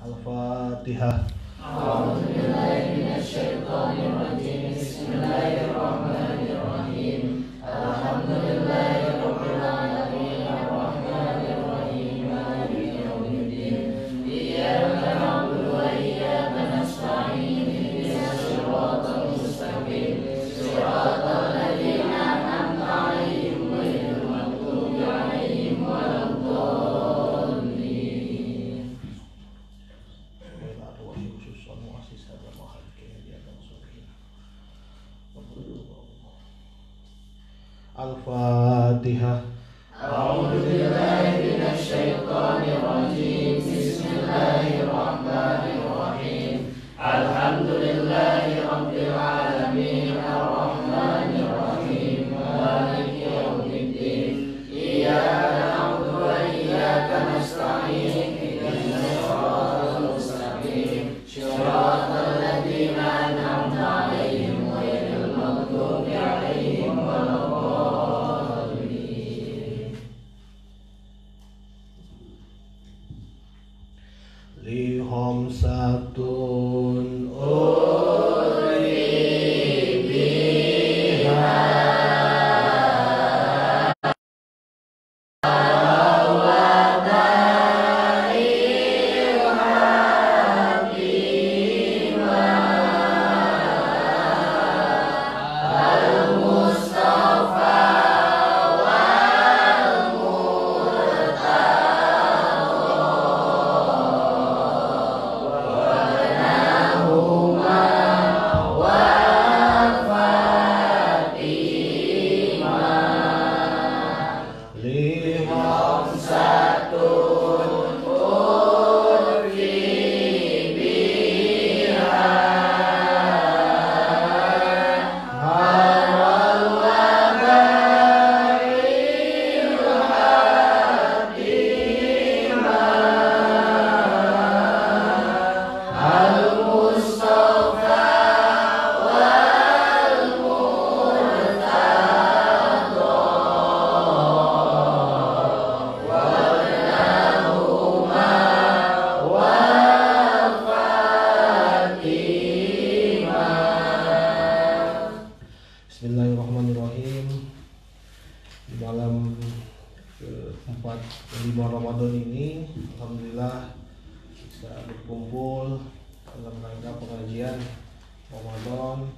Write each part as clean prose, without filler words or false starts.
Al-Fatihah. A'udzubillahi minasyaitonirrajim. Bismillahirrahmanirrahim. Alhamdulillahirabbil alamin arrahmanir rahim maliki yaumiddin. Iyyaka na'budu wa iyyaka nasta'in. Ihdinas siratal mustaqim. Siratal ladzina an'amta 'alaihim ghairil maghdubi 'alaihim waladdallin. Al-Fatihah. A'udzubillahi minasyaitonirrajim. Bismillahirrahmanirrahim. Alhamdulillahirabbil alamin arrahmanir rahim maliki yaumiddin. Iyyaka na'budu wa iyyaka nasta'in. Ihdinas siratal mustaqim. Siratal ladzina an'amta 'alaihim ghairil maghdubi 'alaihim waladdallin. Li khamsatun Bismillahirrahmanirrahim. Di malam ke-4 5 Ramadan ini, alhamdulillah bisa berkumpul dalam rangka pengajian Ramadan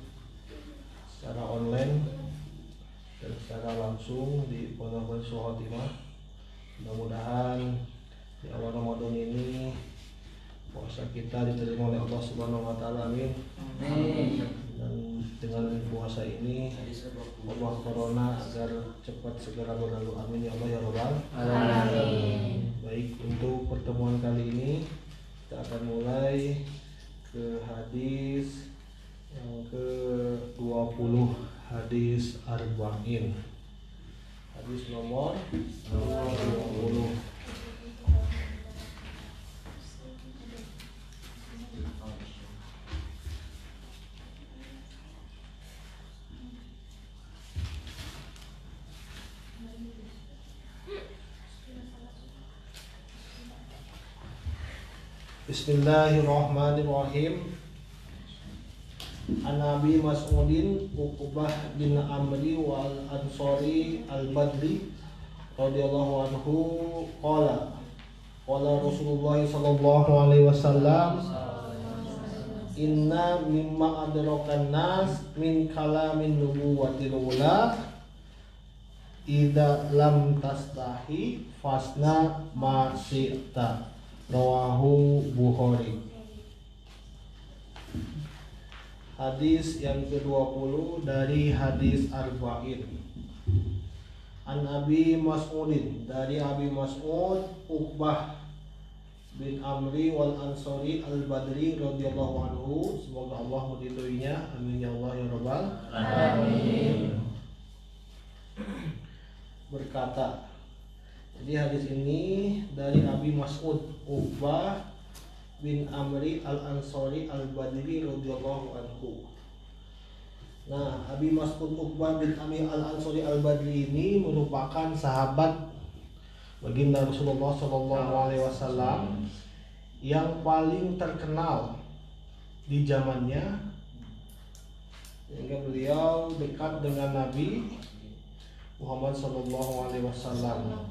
secara online dan secara langsung di Pondok Khotimah. Mudah-mudahan di awal Ramadan ini puasa kita diterima oleh Allah Subhanahu wa taala. Amin. Dan dengan puasa ini Allah corona agar cepat segera berlalu. Amin ya Allah ya Rabbal alamin. Baik, untuk pertemuan kali ini kita akan mulai ke hadis yang ke-20, hadis arba'in. Hadis nomor 20. Bismillahirrahmanirrahim. An Abi Mas'udin Uqbah bin Amri wal Ansari al-Badri radhiyallahu anhu qala Rasulullah sallallahu alaihi wasallam, inna mimma adrakan nas min kalamin nubuwatil ula idza lam tastahi fasna ma syi'ta. Rawahu Bukhari. Hadis yang ke-20 dari hadis arba'in. An Abi Mas'udin, dari Abi Mas'ud Uqbah bin Amri wal Ansari al-Badri radhiyallahu anhu, semoga Allah meridhoinya. Amin ya Allah ya Rabbal alamin. Berkata, jadi hadis ini dari Abi Mas'ud Uqbah bin Amri al-Ansari al-Badri radhiyallahu anhu. Nah, Abi Mas'ud Uqbah bin Amri al-Ansari al-Badri ini merupakan sahabat baginda Rasulullah sallallahu alaihi wasallam yang paling terkenal di zamannya, sehingga beliau dekat dengan Nabi Muhammad SAW.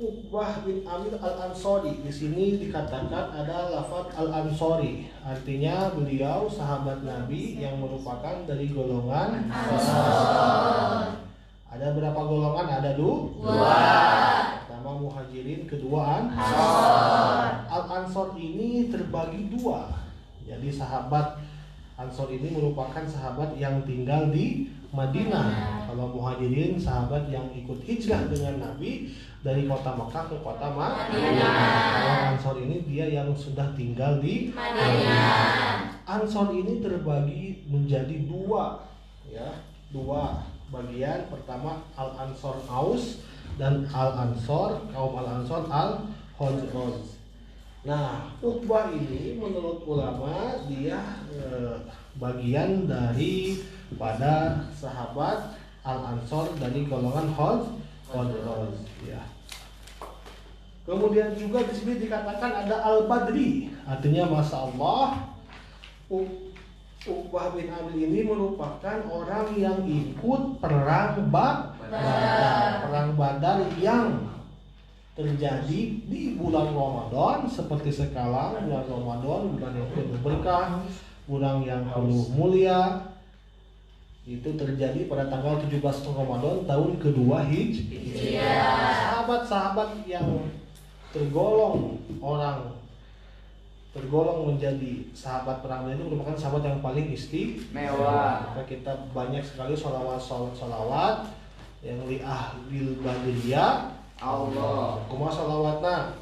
Uqbah bin Amir al-Ansori, di sini dikatakan ada lafaz al-Ansori, artinya beliau sahabat Nabi yang merupakan dari golongan Ansor. Ada berapa golongan? Ada dua. Pertama Muhajirin, kedua Ansor. Al-Ansor ini terbagi dua. Jadi sahabat Ansor ini merupakan sahabat yang tinggal di Madinah. Kalau Muhajirin sahabat yang ikut hijrah dengan Nabi dari kota Mekah ke kota Madinah. Kalau Ansor ini dia yang sudah tinggal di Madinah. Ansor ini terbagi menjadi dua, ya, dua bagian. Pertama Al-Ansor Aus dan Al-Ansor, kaum Al-Ansor Al-Khazraj. Nah, Uqbah ini menurut ulama dia bagian dari pada sahabat Al-Ansor dari golongan Khazraj, ya. Kemudian juga di sini dikatakan ada Al-Badri, artinya Masya Allah, Uqbah bin Amir ini merupakan orang yang ikut perang Badar. Perang Badar yang terjadi di bulan Ramadan, seperti sekarang bulan Ramadan, bulan yang penuh berkah, bulan yang penuh mulia. Itu terjadi pada tanggal 17 Ramadan tahun kedua Hijriah. Sahabat-sahabat yang tergolong menjadi sahabat perang itu merupakan sahabat yang paling istimewa. Maka kita banyak sekali sholawat yang li ahlil badriyah Allah. Kumaha sholawatna?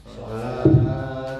Salatullah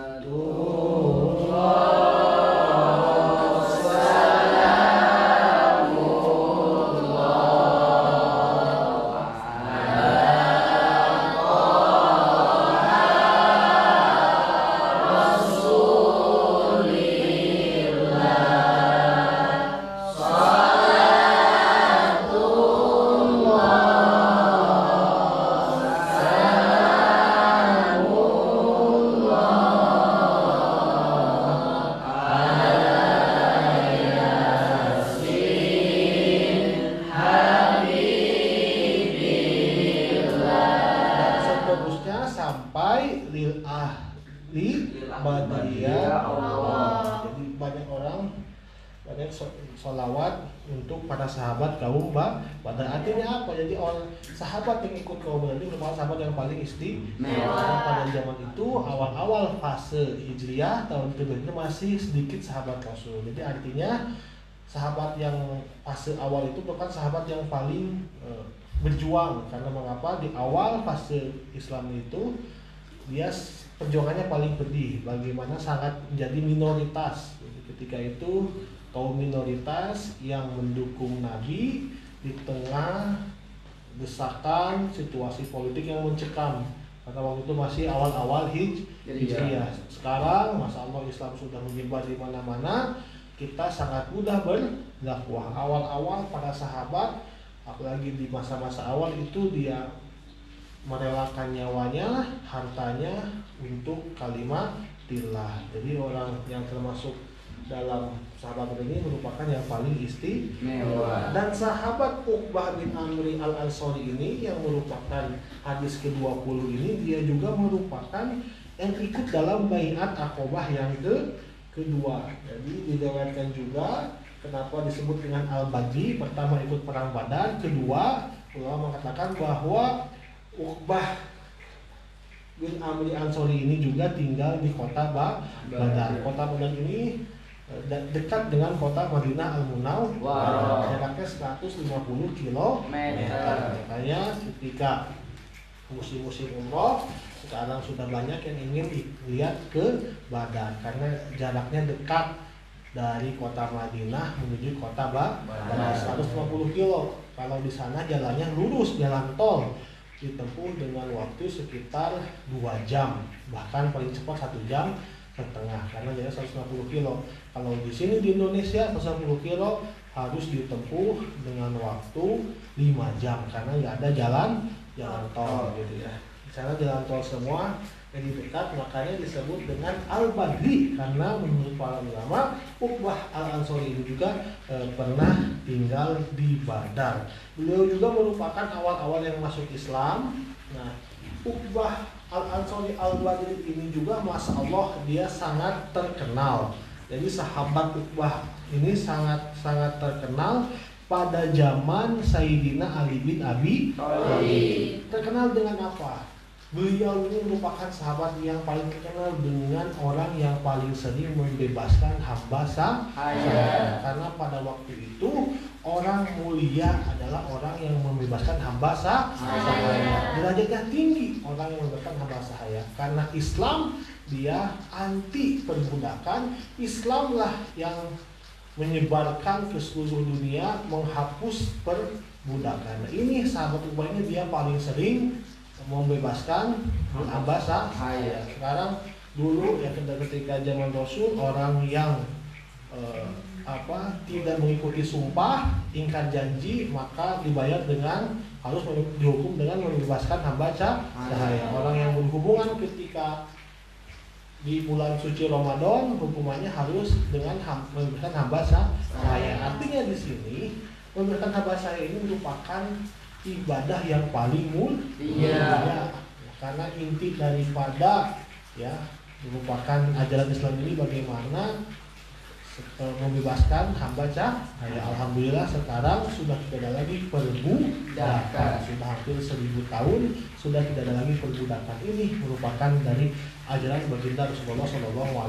sholawat untuk para sahabat kaum Badar. Artinya apa? Jadi orang sahabat yang ikut kaum Badar ini merupakan sahabat yang paling istimewa. Pada zaman itu awal-awal fase hijriah tahun kedua itu masih sedikit sahabat Rasul. Jadi artinya sahabat yang fase awal itu merupakan sahabat yang paling berjuang. Karena mengapa? Di awal fase Islam itu dia perjuangannya paling pedih. Bagaimana sangat menjadi minoritas. Jadi ketika itu kaum minoritas yang mendukung Nabi di tengah desakan situasi politik yang mencekam, karena waktu itu masih awal-awal hijriah. Sekarang Masya Allah Islam sudah menyebar di mana-mana, kita sangat mudah berdakwah. Awal-awal para sahabat, apalagi di masa-masa awal itu dia merelakan nyawanya, hartanya untuk kalimatillah. Jadi orang yang termasuk dalam sahabat ini merupakan yang paling istimewa. Dan sahabat Uqbah bin Amr al-Ansori ini yang merupakan hadis ke-20 ini, dia juga merupakan yang ikut dalam baiat Aqobah yang kedua. Jadi diriwayatkan juga kenapa disebut dengan Al-Badri. Pertama ikut perang Badar, kedua ulama mengatakan bahwa Uqbah bin Amr al-Ansori ini juga tinggal di kota Badar. Kota Badar ini dekat dengan kota Madinah Al-Munawwarah, jaraknya 150 km. Makanya ketika musim-musim umroh sekarang sudah banyak yang ingin lihat ke Badar karena jaraknya dekat dari kota Madinah menuju kota Badar 150 km. Kalau di sana jalannya lurus, jalan tol, ditempuh dengan waktu sekitar 2 jam, bahkan paling cepat 1 jam setengah karena jaraknya 150 km. Kalau di sini di Indonesia 150 km harus ditempuh dengan waktu 5 jam karena nggak ada jalan tol gitu ya. di sana jalan tol semua, jadi dekat, makanya disebut dengan Al-Badri, karena menurut para ulama Uqbah Al-Ansori ini juga pernah tinggal di Badar. Beliau juga merupakan awal-awal yang masuk Islam. Nah, Uqbah Al-Ansori Al-Badri ini juga Masya Allah dia sangat terkenal. Jadi sahabat Uqbah ini sangat terkenal pada zaman Sayyidina Ali bin Abi Thalib. Terkenal dengan apa? Beliau ini merupakan sahabat yang paling terkenal dengan orang yang paling sering membebaskan hamba sahaya. Karena pada waktu itu orang mulia adalah orang yang membebaskan hamba sahaya. Derajatnya tinggi orang yang membebaskan hamba sahaya. Karena Islam dia anti perbudakan. Islamlah yang menyebarkan ke seluruh dunia, menghapus perbudakan. Nah, ini sahabat Uqbah ini dia paling sering membebaskan hamba sahaya. Sekarang dulu ya ketika zaman Rasul orang yang tidak mengikuti sumpah, ingkar janji, maka dibayar dengan harus dihukum dengan membebaskan hamba sahaya. Orang yang berhubungan ketika di bulan suci Ramadan hukumannya harus dengan membebaskan hamba sahaya. Artinya di sini membebaskan hamba sahaya ini merupakan ibadah yang paling mulia, karena inti daripada merupakan ajaran Islam ini bagaimana membebaskan hamba sahaya. Alhamdulillah sekarang sudah tidak ada lagi perbudakan, sudah hampir 1000 tahun sudah tidak ada lagi perbudakan. Ini merupakan dari ajaran baginda Rasulullah SAW.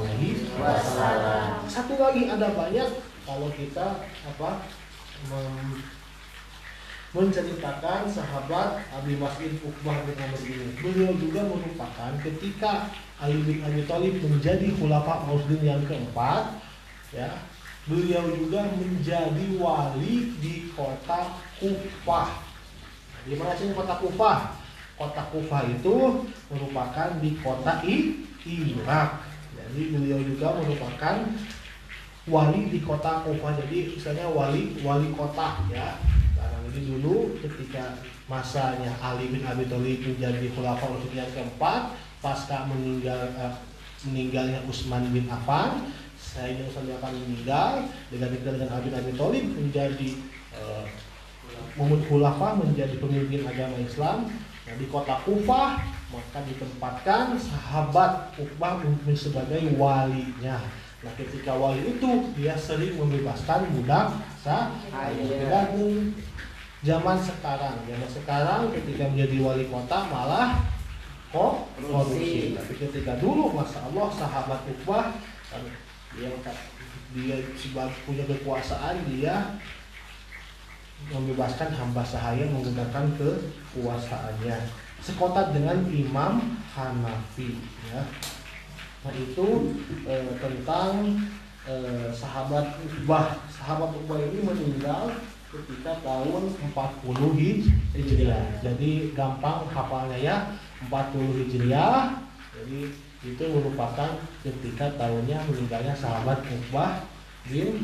Satu lagi ada banyak kalau kita menceritakan sahabat Abi Mas'ud Uqbah bin Amr ini. Beliau juga merupakan ketika Ali bin Abi Thalib menjadi khulafa Rasyidin yang keempat, beliau juga menjadi wali di kota Kufah. Di mana sih kota Kufah? Kota Kufah itu merupakan di kota Irak. Jadi beliau juga merupakan wali di kota Kufah. Jadi misalnya wali kota ya. Jadi dulu ketika masanya Ali bin Abi Thalib menjadi khulafa Rasyidin yang keempat, pasca meninggalnya Utsman bin Affan, Sayyidina Utsman bin Affan meninggal, dengan Ali bin Abi Thalib menjadi khulafa, menjadi pemimpin agama Islam. Nah, di kota Kufah maka ditempatkan sahabat Uqbah sebagai walinya. Nah, ketika wali itu dia sering membebaskan budak sahaya. Zaman sekarang ketika menjadi wali kota malah korupsi. Tapi ketika dulu Masya Allah sahabat Uqbah dia punya kekuasaan, dia membebaskan hamba sahaya menggunakan kekuasaannya. Sekotak dengan Imam Hanafi ya. Nah itu tentang sahabat Uqbah. Sahabat Uqbah ini meninggal ketika tahun 40 Hijriah. Jadi gampang hafalnya ya, 40 Hijriah. Jadi itu merupakan ketika tahunnya meninggalnya sahabat Uqbah bin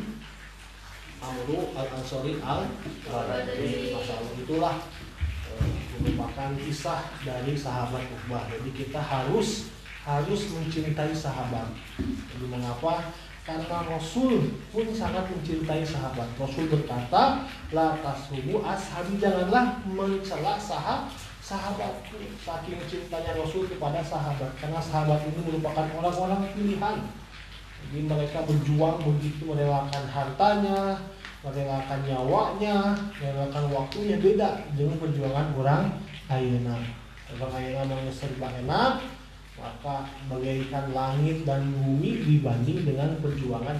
Amr Al-Ansori Al-Badri. Masalah itulah merupakan kisah dari sahabat Uqbah. Jadi kita harus mencintai sahabat. Jadi mengapa? Karena Rasul pun sangat mencintai sahabat. Rasul berkata, la tashubu ashabi, janganlah mencela sahabatku. Saking cintanya Rasul kepada sahabat, karena sahabat ini merupakan orang-orang pilihan. Jadi mereka berjuang begitu, merelakan hartanya, merelakan nyawanya, merelakan waktunya, beda dengan perjuangan orang ayeuna. Orang ayeuna namanya serba enak, maka bagaikan langit dan bumi dibanding dengan perjuangan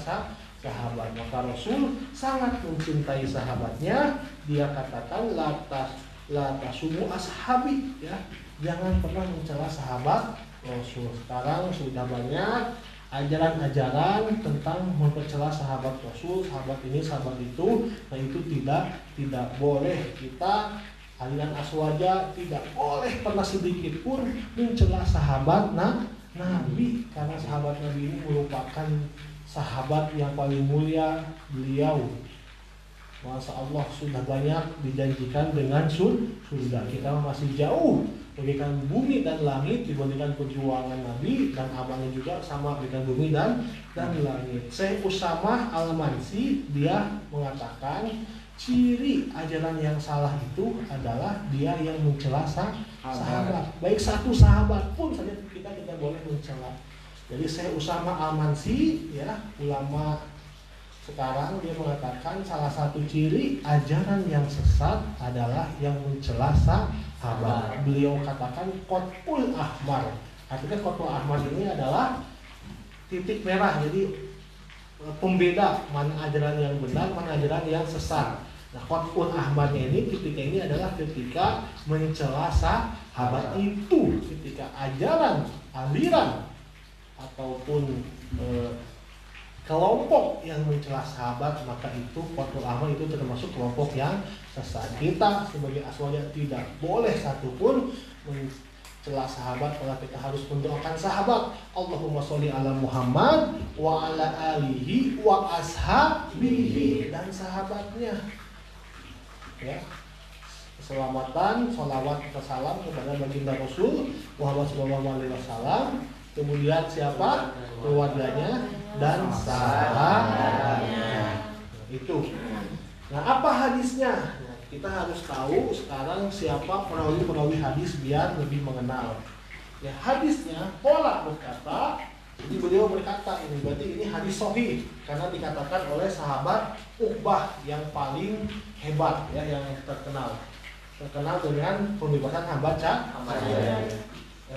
sahabat. Maka Rasul sangat mencintai sahabatnya. Dia katakan la tasumu ashabi ya. Jangan pernah mencela sahabat Rasul. Sekarang sudah banyak ajaran-ajaran tentang mempercela sahabat Rasul, sahabat ini, sahabat itu. Nah itu tidak boleh. Kita aliran Aswaja tidak boleh pernah sedikit pun mencela sahabat Nabi, karena sahabat Nabi ini merupakan sahabat yang paling mulia. Beliau Masya Allah sudah banyak dijanjikan dengan surga. Kita masih jauh Bagaikan bumi dan langit dibandingkan perjuangan Nabi dan amalnya juga sama dengan bumi dan langit. Syekh Usamah Al-Mansi dia mengatakan ciri ajaran yang salah itu adalah dia yang mencela sahabat. Baik satu sahabat pun saja kita tidak boleh mencela. Jadi Syekh Usamah Al-Mansi ya, ulama sekarang dia mengatakan salah satu ciri ajaran yang sesat adalah yang mencela sahabat. Beliau katakan qot'ul ahmar. Artinya qot'ul ahmar ini adalah titik merah. Jadi pembeda mana ajaran yang benar, mana ajaran yang sesat. Nah, qot'ul ahmarnya ini ketika ini adalah ketika mencela sahabat itu, ketika ajaran, aliran ataupun kelompok yang mencela sahabat, maka itu qot'ul ahmar itu termasuk kelompok yang sesat. Kita sebagai aswaliyah tidak boleh satupun mencela sahabat, kalau kita harus mendoakan sahabat. Allahumma sholli ala Muhammad wa ala alihi wa ashabihi, dan sahabatnya. Ya, keselamatan, sholawat, salam kepada baginda Rasul Muhammad SAW. Kemudian siapa? Keluarganya dan sahabatnya. Itu. Nah, apa hadisnya? Nah, kita harus tahu sekarang siapa perawi hadis biar lebih mengenal. Ya, hadisnya pola berkata. Jadi beliau berkata ini berarti ini hadis sahih karena dikatakan oleh sahabat Uqbah yang paling hebat ya, yang terkenal dengan pembebasan hamba yang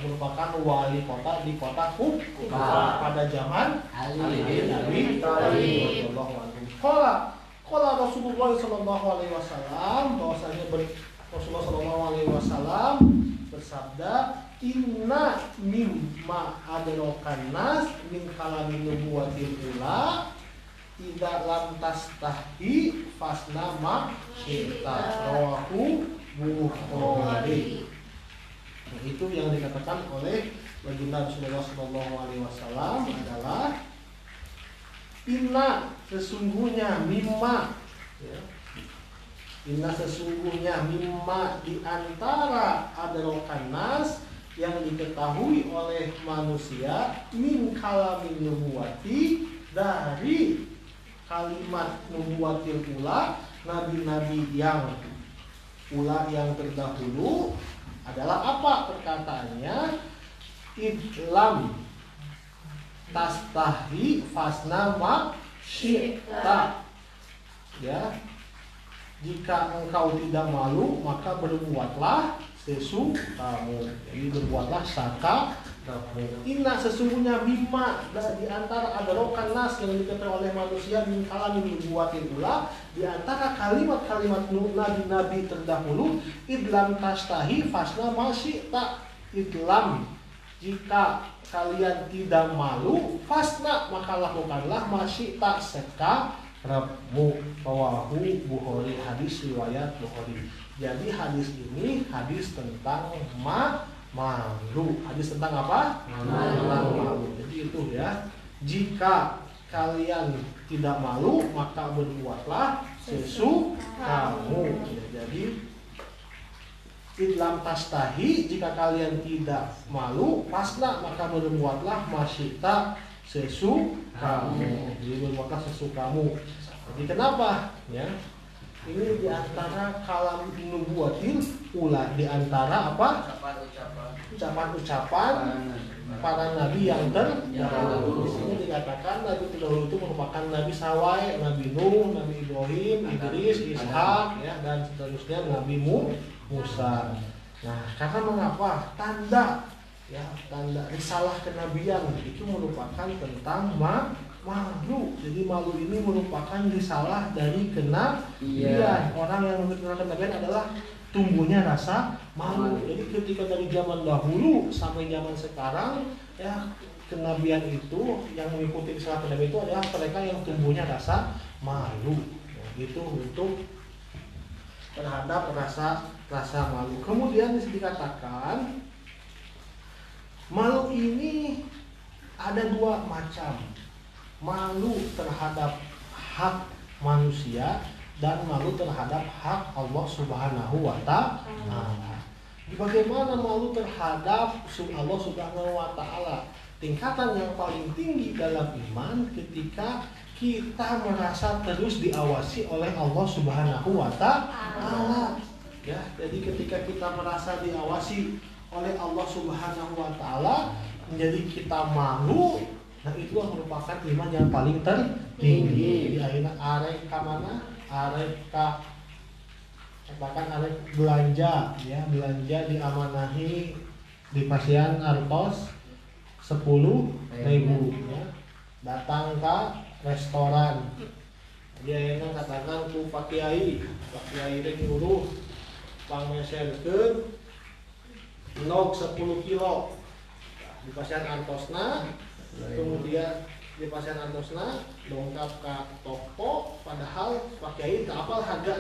merupakan wali kota di kota Kufah pada zaman Ali bin Abi Thalib Qala Rasulullah sallallahu alaihi wasallam, bahwasanya Rasulullah sallallahu alaihi wasallam bersabda, inna mimma adrakan nas min kalamin nubuwatil ula idza lam tastahi fasna ma syi'ta, rawahu Bukhari. Nah, itu yang dikatakan oleh baginda Rasulullah sallallahu alaihi wasallam adalah inna sesungguhnya mimma ya. Inna sesungguhnya mimma di antara adrakan nas yang diketahui oleh manusia min kalamin nubuwati dari kalimat nubuwatil ula, nabi-nabi yang ula yang terdahulu adalah apa perkataannya? Idlam tastahi fasna ma syi'ta. Ya, jika engkau tidak malu maka berbuatlah sesukamu. Jadi berbuatlah saka kamu. Inna sesungguhnya mimma di antara adarokan nas yang diketahui oleh manusia min kalamin nubuwatil ula, di antara kalimat-kalimat nabi-nabi terdahulu, idlam tastahi fasna ma syi'ta. Idlam jika kalian tidak malu, fasna maka lakukanlah ma syi'ta sekarapmu. Rawahu Bukhari, hadis riwayat Bukhari. Jadi hadis ini hadis tentang malu. Hadis tentang apa? Malu. Jadi itu ya. Jika kalian tidak malu maka berbuatlah sesukamu. Jadi idlam tastahi, jika kalian tidak malu, fasna maka berbuatlah masyita sesukamu. Jadi berbuatlah sesukamu. Jadi kenapa? Ya. Ini diantara kalam nubuwatil ula, diantara apa? Ucapan-ucapan para nabi yang terdahulu. Di sini dikatakan nabi terdahulu itu merupakan Nabi Sawai, Nabi Nuh, Nabi Ibrahim, Idris, Ishak, ya, dan seterusnya Nabi Musa. Nah, karena mengapa? Tanda risalah kenabian itu merupakan tentang malu. Jadi malu ini merupakan risalah dari kenabian. Orang yang mengenal kenabian adalah tumbuhnya rasa malu. Jadi ketika dari zaman dahulu sampai zaman sekarang ya, kenabian itu yang mengikuti risalah kenabian itu adalah mereka yang tumbuhnya rasa malu. Nah, itu untuk terhadap rasa malu. Kemudian dikatakan malu ini ada dua macam. Malu terhadap hak manusia dan malu terhadap hak Allah Subhanahu wa ta'ala. Bagaimana malu terhadap Allah Subhanahu wa Ta'ala? Tingkatan yang paling tinggi dalam iman ketika kita merasa terus diawasi oleh Allah Subhanahu wa Ta'ala. Ya, jadi ketika kita merasa diawasi oleh Allah Subhanahu wa Ta'ala, menjadi kita malu, nah itulah merupakan iman yang paling tertinggi. Di akhirnya arek ka mana? Arek ka katakan arek belanja, ya, belanja diamanahi di pasien artos 10.000, ya. Datang ke restoran, dia yang katakan ku Pak Kiai teh nyuruh pangmesenkeun log 10 kilo di pasien artosna, kemudian di pasien artosna dongkap ke toko, padahal Pak Kiai tak apal harga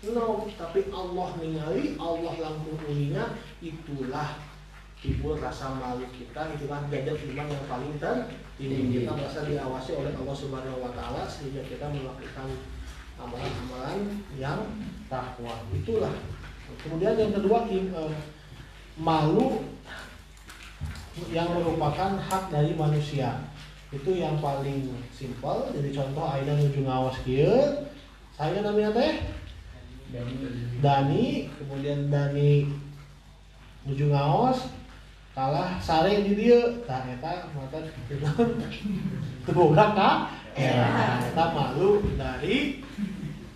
no, tapi Allah ningali, Allah langsung ulinya, itulah timbul rasa malu kita, itulah derajat iman yang paling tinggi. Kita merasa diawasi oleh Allah Subhanahu wa Ta'ala sehingga kita melakukan amalan-amalan yang takwa. Itulah. Kemudian yang kedua, malu yang merupakan hak dari manusia. Itu yang paling simpel. Jadi contoh ayeuna nuju ngaos kieu, saya namanya teh Dani, kemudian Dani nuju ngaos kalah sare di dieu, tah eta mata teu boga ka era. Eta malu dari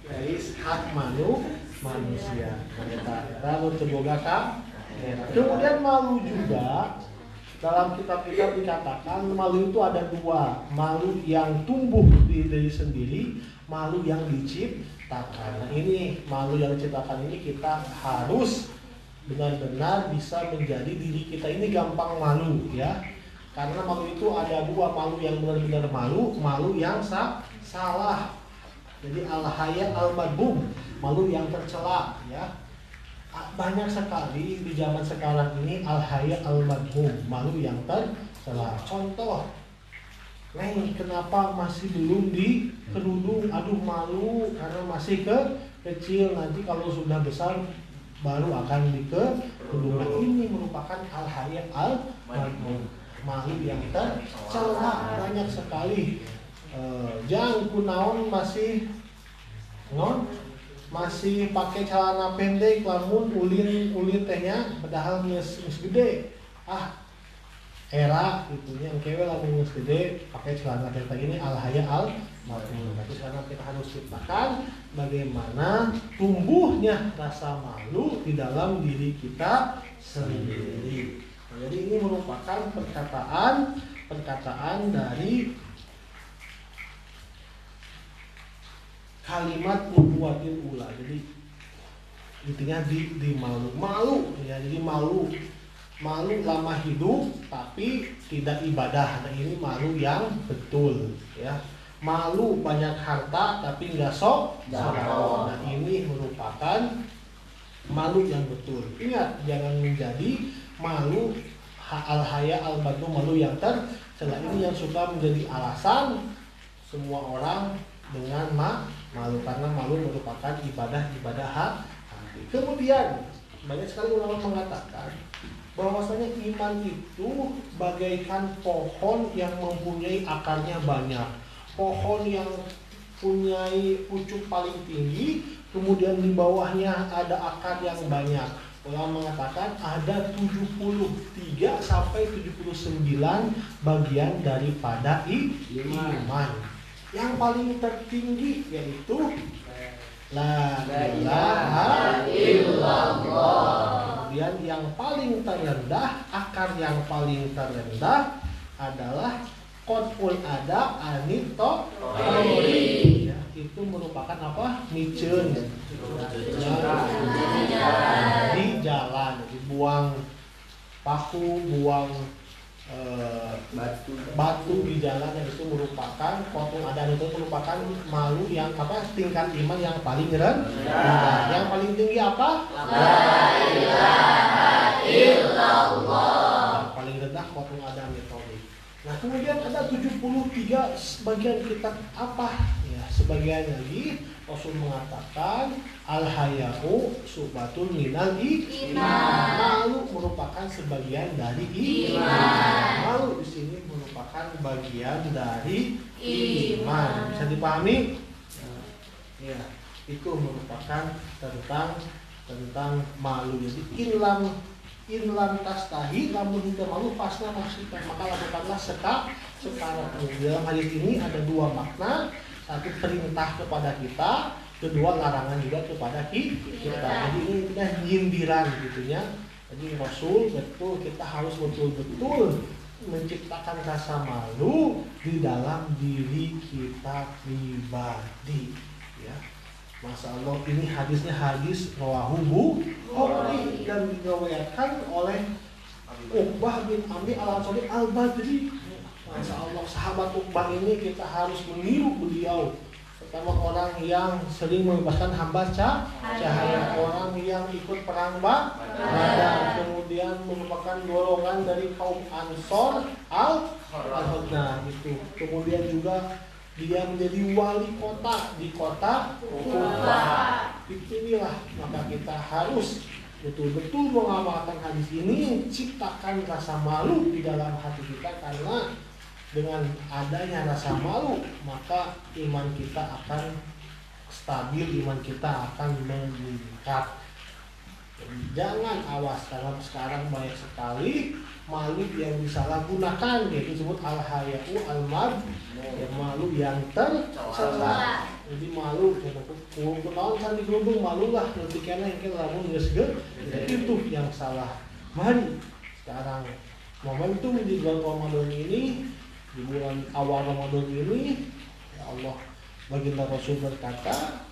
hak manusia. Eta nu teu boga ka era. Kemudian malu juga dalam kitab-kitab dikatakan malu itu ada dua, malu yang tumbuh di diri sendiri, malu yang diciptakan. Nah, ini malu yang diciptakan ini kita harus benar-benar bisa menjadi diri kita ini gampang malu, ya. Karena malu itu ada dua, malu yang benar-benar malu, malu yang salah. Jadi al-haya al-madhum, malu yang tercela, ya. Banyak sekali di zaman sekarang ini al-haya al-madhum, malu yang tercela. Contoh, Neng, kenapa masih belum di kerudung? Aduh malu karena masih kecil, nanti kalau sudah besar baru akan di kerudung. Nah, ini merupakan al-haya al-madhum, malu yang tercela. Banyak sekali jang kunaon masih pakai celana pendek, lamun ulin tehnya padahal geus gede. Era itunya engkewe lamun geus gede pakai celana pendek ini al-haya al-madhum. Tapi karena kita harus ciptakan bagaimana tumbuhnya rasa malu di dalam diri kita sendiri. Jadi ini merupakan perkataan dari kalimat nubuwatil ula. Jadi intinya di malu ya. Jadi malu lama hidup tapi tidak ibadah. Nah, ini malu yang betul, ya. Malu banyak harta tapi nggak sedekah. Nah, ini merupakan malu yang betul. Ingat, jangan menjadi malu al-haya al-madhum, malu yang tercela. Ini yang suka menjadi alasan semua orang dengan malu, karena malu merupakan ibadah hati. Kemudian banyak sekali ulama mengatakan bahwasanya iman itu bagaikan pohon yang mempunyai akarnya banyak. Pohon yang punyai pucuk paling tinggi, kemudian di bawahnya ada akar yang banyak. Ulama mengatakan ada 73 sampai 79 bagian daripada iman. Yang paling tertinggi yaitu la ilaha illallah. Kemudian yang paling terendah, akar yang paling terendah adalah qat'ul adab anito. Ya, itu merupakan apa? Miceun. Di jalan, dibuang paku, buang batu di jalan, yang itu merupakan qat'ul adab, itu merupakan malu yang apa? Tingkat iman yang paling rendah. Yang paling tinggi apa? La ilaha illallah. Yang paling rendah qat'ul adab. Nah, kemudian ada 73 bagian kitab apa? Ya, sebagian lagi Rasul mengatakan al-haya'u subatun minal iman. Malu merupakan sebagian dari iman. Malu di sini merupakan bagian dari iman. Bisa dipahami? Ya, itu merupakan tentang malu. Jadi inlam tastahi, lamun hingga malu pasna maksudnya, maka lakukanlah sekarang. Dalam hadis ini ada dua makna. Satu perintah kepada kita, kedua larangan juga kepada kita. Jadi ini nyindiran gitu ya. Jadi Rasul betul kita harus betul-betul menciptakan rasa malu di dalam diri kita pribadi ya. Masya Allah, ini hadisnya hadis rawahu Bukhari dan diriwayatkan oleh Uqbah bin Amir al-Ansari al-Badri. Masya Allah, sahabat Uqbah ini kita harus meniru beliau. Pertama, orang yang sering membebaskan hamba cahaya, orang yang ikut perang Badar, kemudian merupakan golongan dari kaum Ansor al-Hodna itu. Kemudian juga dia menjadi wali kota di kota Kufah. Itulah maka kita harus betul-betul mengamalkan hadis ini, ciptakan rasa malu di dalam hati kita, karena dengan adanya rasa malu maka iman kita akan stabil, iman kita akan meningkat. Jadi jangan, awas, karena sekarang banyak sekali malu yang disalahgunakan, yaitu disebut al-haya'u al-mad, ya, malu yang tercela. Jadi malu kenaon can digelundung malulah nanti kena engke lamun geus itu yang salah. Mari sekarang momentum di bulan Ramadan ini, di bulan awal Ramadan ini, ya Allah, baginda Rasul berkata,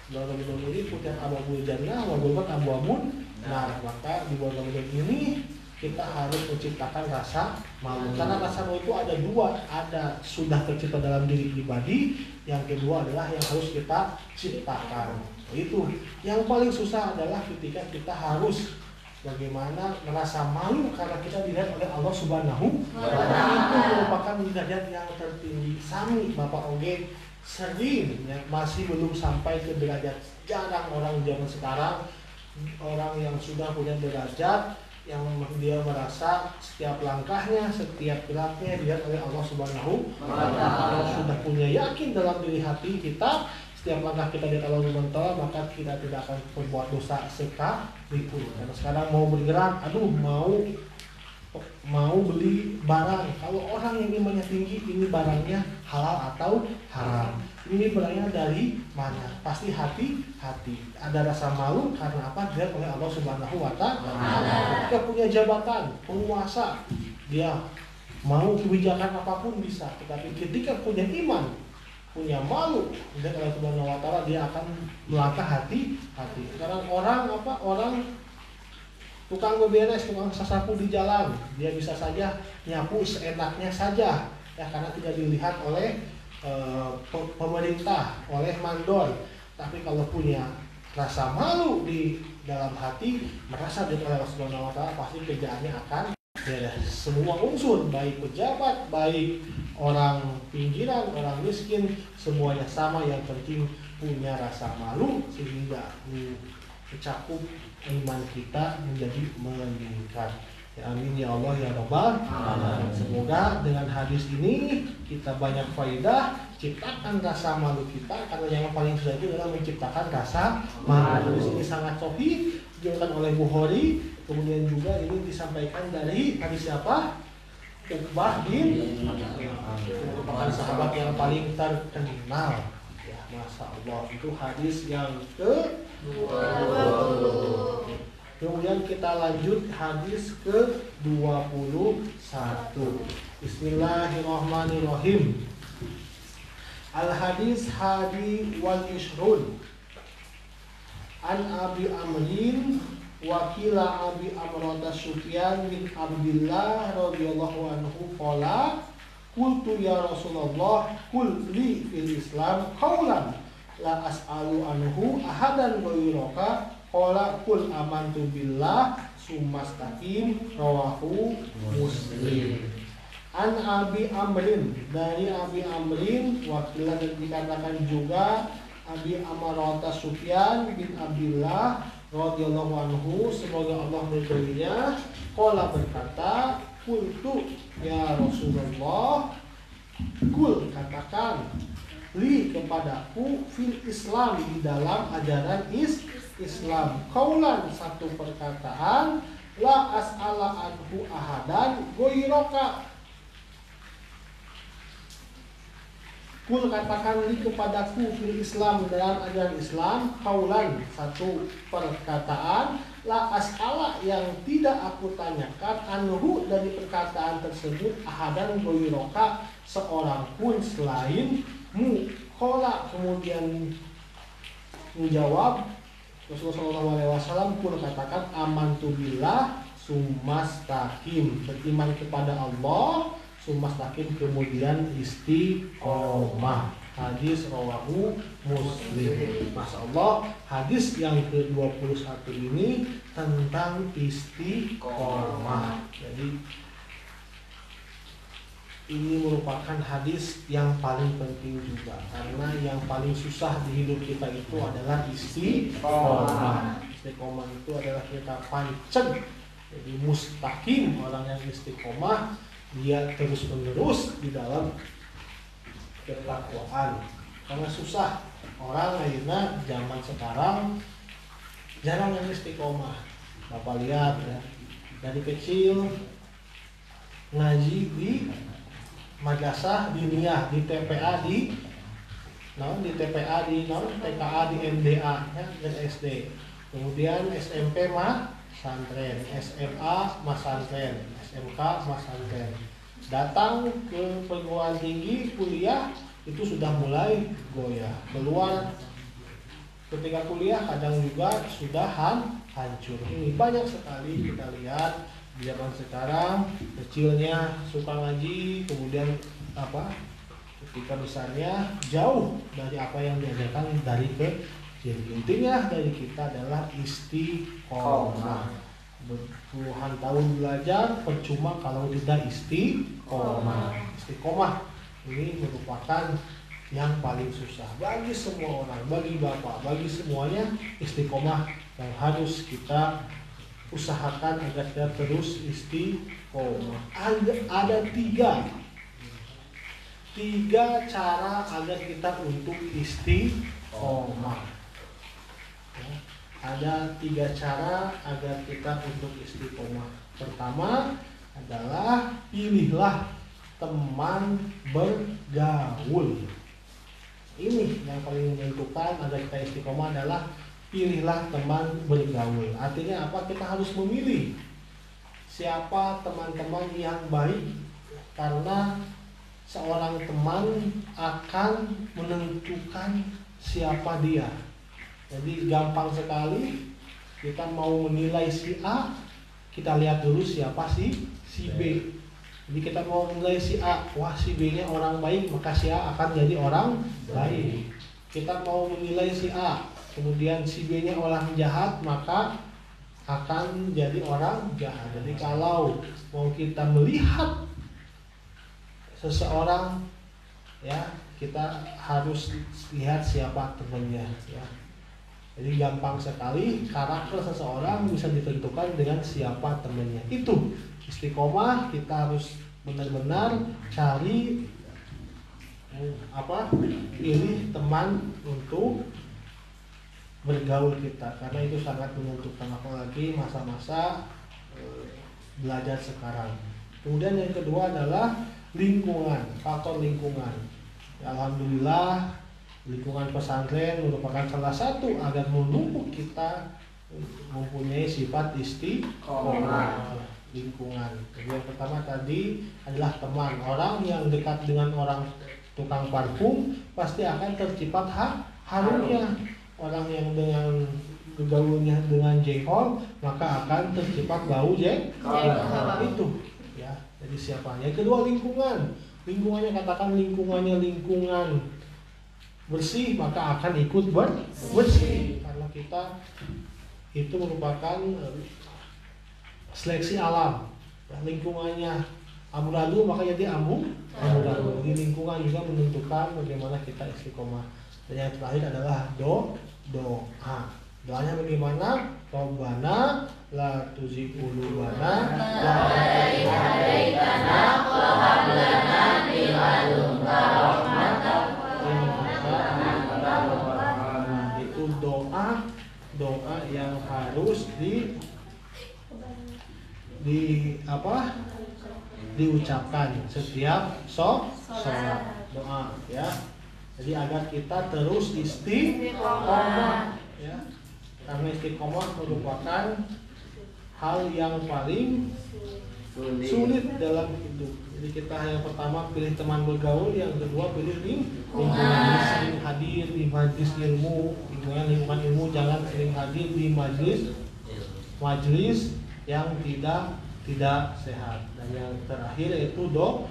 bulan Ramadan ini putih ababul jannah wa gulbat abwabun nar. Maka di bulan Ramadan ini kita harus menciptakan rasa malu. Karena rasa malu itu ada dua, ada sudah tercipta dalam diri pribadi, yang kedua adalah yang harus kita ciptakan. Itu yang paling susah adalah ketika kita harus bagaimana merasa malu karena kita dilihat oleh Allah Subhanahu wa Ta'ala. Itu merupakan derajat yang tertinggi. Sami Bapak Oge sering ya, masih belum sampai ke derajat. Jarang orang zaman sekarang, orang yang sudah punya derajat yang dia merasa setiap langkahnya, setiap geraknya dilihat oleh Allah Subhanahu wa Ta'ala. Kalau sudah punya yakin dalam diri hati kita, setiap langkah kita di Allah Subhanahu wa Ta'ala, maka kita tidak akan berbuat dosa sekalipun. Karena sekarang mau bergerak, mau beli barang, kalau orang yang imannya tinggi, ini barangnya halal atau haram, ini barangnya dari mana, pasti hati-hati. Ada rasa malu karena apa? Dilihat oleh Allah Subhanahu wa Ta'ala. Ketika punya jabatan, penguasa, dia mau kebijakan apapun bisa, tetapi ketika punya iman, punya malu, dilihat oleh Subhanahu wa Ta'ala, dia akan melangkah hati-hati. Sekarang orang tukang beberes, tukang sasapu di jalan, dia bisa saja nyapu seenaknya saja, ya, karena tidak dilihat oleh pemerintah, oleh mandor. Tapi kalau punya rasa malu di dalam hati, merasa dilihat oleh Allah Subhanahu wa Ta'ala, pasti kerjaannya akan beres. Semua unsur, baik pejabat, baik orang pinggiran, orang miskin, semuanya sama. Yang penting punya rasa malu sehingga mencakup iman kita menjadi meningkat. Ya, amin ya Allah ya Rabbal alamin. Semoga dengan hadis ini kita banyak faedah, ciptakan rasa malu kita, karena yang paling susah itu adalah menciptakan rasa malu. Hadis ini sangat sahih, diriwayatkan oleh Bukhari. Kemudian juga ini disampaikan dari hadis siapa? Uqbah bin Amir, merupakan sahabat yang paling terkenal. Ya, Masya Allah, itu hadis yang ke-20. Kemudian kita lanjut hadis ke-21. Bismillahirrahmanirrahim. Al-hadis hadi wal ishrun. An Abi Amrin wakila Abi Amrata Sufyan bin Abdillah radhiyallahu anhu qala qultu ya Rasulullah qul li fil Islam qawlan la as'alu anhu ahadan ghairaka qala qul amantu billah sumastaqim rawahu Muslim. An Abi Amrin, dari Abi Amrin, wakilan dan dikatakan juga Abi Amarata Sufyan bin Abdullah radhiyallahu anhu, semoga Allah meridhoinya, qala berkata, qultu ya Rasulullah, kul katakan, li kepadaku fil Islam, di dalam ajaran Islam, kaulan satu perkataan, la as'ala anhu ahadan goiroka. Kul katakan, li kepadaku fil Islam, dalam ajaran Islam, kaulan satu perkataan, la as'ala yang tidak aku tanyakan, anhu dari perkataan tersebut, ahadan goiroka seorang pun selainmu. Kola kemudian menjawab Rasulullah SAW, kul katakan, amantu billah sumastaqim, beriman kepada Allah sumastaqim kemudian istiqomah. Hadis rawahu Muslim. Masya Allah, hadis yang ke-21 ini tentang istiqomah. Jadi ini merupakan hadis yang paling penting juga, karena yang paling susah di hidup kita itu adalah istiqomah. Istiqomah itu adalah kita pancen. Jadi mustaqim, orang yang istiqomah dia terus menerus di dalam ketakwaan. Karena susah, orang ayeuna zaman sekarang jarang yang istiqomah. Bapak lihat ya, dari kecil ngaji di madrasah diniyah, di TPA di TPA di TKA di MDA ya, dan SD. Kemudian SMP mah santren, SMA mas santren, SMK mas santren. Datang ke perguruan tinggi kuliah itu sudah mulai goyah. Keluar ketika kuliah kadang juga sudah hancur. Ini banyak sekali kita lihat di zaman sekarang, kecilnya suka ngaji, kemudian ketika besarnya jauh dari apa yang diajarkan dari kecil. Intinya dari kita adalah istiqomah. Puluhan tahun belajar percuma kalau tidak istiqomah. Istiqomah ini merupakan yang paling susah bagi semua orang, bagi bapak, bagi semuanya. Istiqomah yang harus kita usahakan agar kita terus istiqomah. Ada tiga cara agar kita untuk istiqomah. Ada 3 cara agar kita untuk istiqomah. Pertama adalah pilihlah teman bergaul. Ini yang paling menentukan agar kita istiqomah adalah pilihlah teman bergaul. Artinya apa? Kita harus memilih siapa teman-teman yang baik, karena seorang teman akan menentukan siapa dia. Jadi gampang sekali kita mau menilai si A, kita lihat dulu siapa si B. Jadi kita mau menilai si A, wah si B nya orang baik, maka si A akan jadi orang baik. Kita mau menilai si A, kemudian si B nya orang jahat, maka akan jadi orang jahat. Jadi kalau mau kita melihat seseorang, ya kita harus lihat siapa temannya, ya. Jadi gampang sekali karakter seseorang bisa ditentukan dengan siapa temannya. Itu istiqomah, kita harus benar-benar cari pilih teman untuk bergaul kita, karena itu sangat menentukan, apalagi masa-masa belajar sekarang. Kemudian yang kedua adalah lingkungan, faktor lingkungan. Ya, alhamdulillah lingkungan pesantren merupakan salah satu agar menumbuh kita mempunyai sifat istiqomah. Lingkungan. Jadi yang pertama tadi adalah teman. Orang yang dekat dengan orang tukang parfum pasti akan tercipat harumnya. Orang yang dengan bergaulnya dengan jengkol maka akan tercipat bau jengkol. Itu ya. Jadi siapa? Yang kedua lingkungan. Lingkungannya, katakan lingkungannya lingkungan bersih, maka akan ikut bersih, karena kita itu merupakan seleksi alam. Lingkungannya amburadul maka jadi amburadul. Di lingkungan juga menentukan bagaimana kita istiqomah. Dan yang terakhir adalah doa. Doanya bagaimana? Rabbana la tuzigh qulubana wa hadaitana wa hab lana min ladunka rahmatan innaka antal wahhab. Itu doa yang harus diucapkan setiap sholat doa ya. Jadi agar kita terus istiqomah ya. Karena istiqomah merupakan hal yang paling sulit dalam hidup. Jadi kita yang pertama pilih teman bergaul, yang kedua pilih lingkungan, sering hadir di majelis ilmu, lingkungan ilmu, jangan sering hadir di majelis yang tidak sehat. Dan yang terakhir yaitu doa.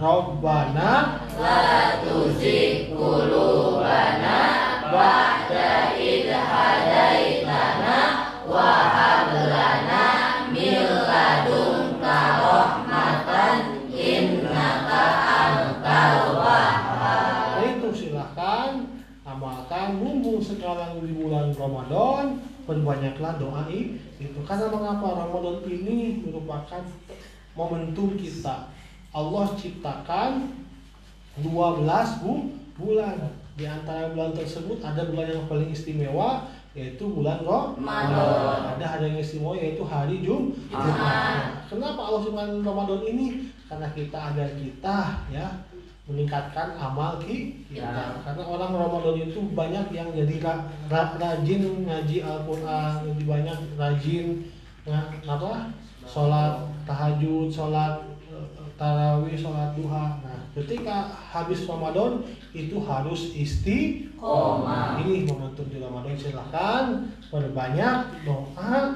Rabbana la tuzigh qulubana ba'da idh hadaitana wa hab lana min ladunka rahmatan innaka antal wahhab. Itu silahkan amalkan mumpung sekarang di bulan Ramadan, perbanyaklah doa itu. Karena mengapa Ramadan ini merupakan momentum kita. Allah ciptakan 12 bulan. Di antara bulan tersebut ada bulan yang paling istimewa yaitu bulan Ramadan. Ada hari yang istimewa yaitu hari Jumat. Kenapa Allah ciptakan Ramadan ini? Karena agar kita ya meningkatkan amal kita. Karena orang Ramadan itu banyak yang jadi rajin ngaji Al-Qur'an, lebih banyak rajin sholat tahajud, sholat tarawih, sholat duha. Nah, ketika habis Ramadan itu harus istiqomah. Ini momentum di Ramadan, silahkan perbanyak doa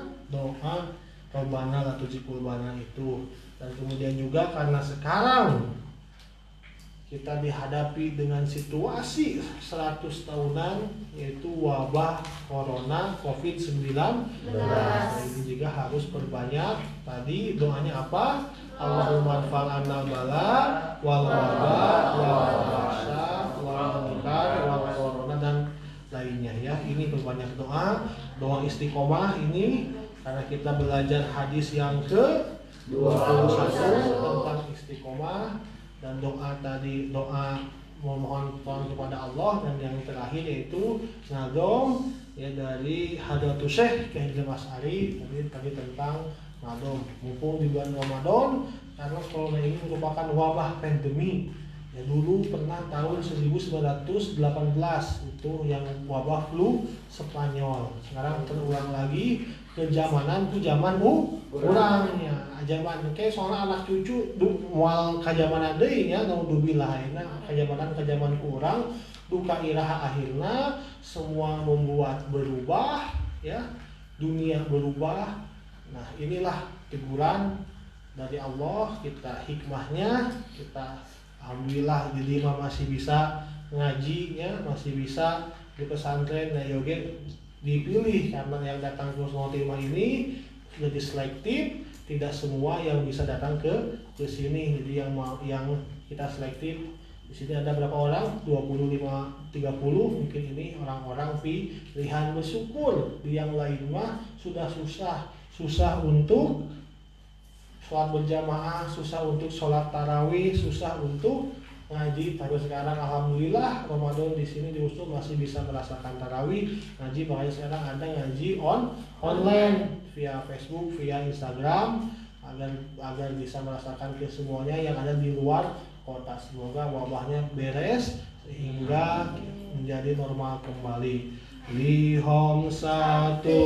Rabbana la tuzigh qulubana itu. Dan kemudian juga karena sekarang kita dihadapi dengan situasi 100 tahunan yaitu wabah corona COVID-19. Nah, ini juga harus perbanyak. Tadi doanya apa? Allahumma anfa'na bala wal waba wal basya wal munkar wal corona dan lainnya ya. Ini perbanyak doa istiqomah ini karena kita belajar hadis yang ke-21 tentang istiqomah. Dan doa memohon kepada Allah. Dan yang terakhir yaitu nadom ya dari Hadratus Syekh Kyai Haji Asy'ari tadi tentang nadom mumpung di bulan Ramadan karena corona ini merupakan wabah pandemi ya. Dulu pernah tahun 1918 itu yang wabah flu Spanyol. Sekarang terulang lagi zaman kurangnya zaman soalnya anak cucu mual kajaman deui nya naudzubillah kajaman kurang duka iraha akhirna semua membuat berubah ya, dunia berubah. Nah, inilah teguran dari Allah, kita hikmahnya kita alhamdulillah jadi masih bisa ngaji ya, masih bisa di pesantren dan yoga dipilih karena yang datang ke Muslimah ini jadi selektif, tidak semua yang bisa datang ke sini. Jadi yang kita selektif di sini ada berapa orang? 25 30 mungkin ini orang-orang pilihan bersyukur. Di yang lain mah sudah susah untuk sholat berjamaah, susah untuk sholat tarawih, susah untuk ngaji. Tapi sekarang alhamdulillah Ramadan di sini di Usul masih bisa merasakan tarawih ngaji. Makanya sekarang ada ngaji online via Facebook, via Instagram agar bisa merasakan ke semuanya yang ada di luar kota. Semoga wabahnya beres sehingga menjadi normal kembali. Lihong satu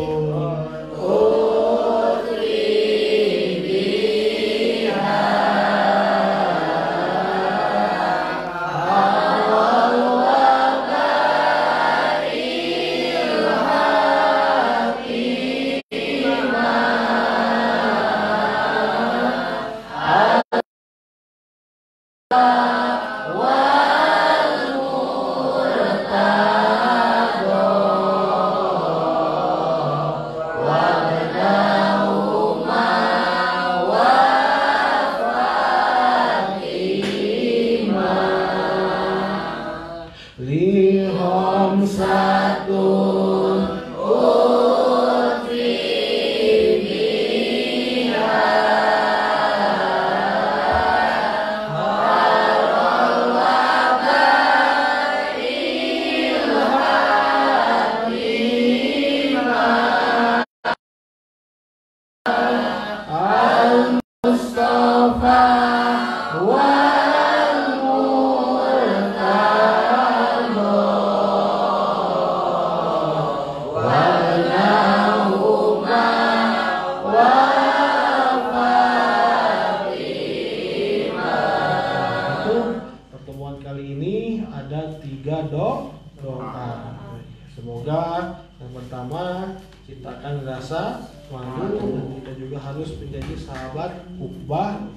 menjadi sahabat Uqbah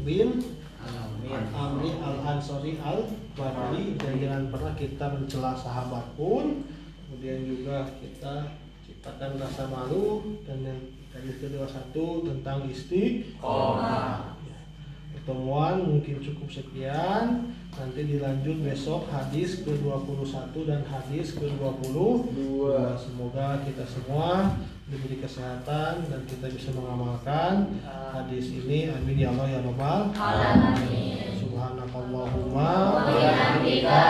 bin Amri al-Ansari al-Badri, dan jangan pernah kita mencela sahabat pun. Kemudian juga kita ciptakan rasa malu. Dan yang hadis kedua satu tentang istiqomah. Pertemuan mungkin cukup sekian. Nanti dilanjut besok hadis ke-21 dan hadis ke-22. Semoga kita semua diberi kesehatan dan kita bisa mengamalkan hadis ini. Amin ya Allah ya Rabbal alamin. Subhanakallahumma wa bihamdika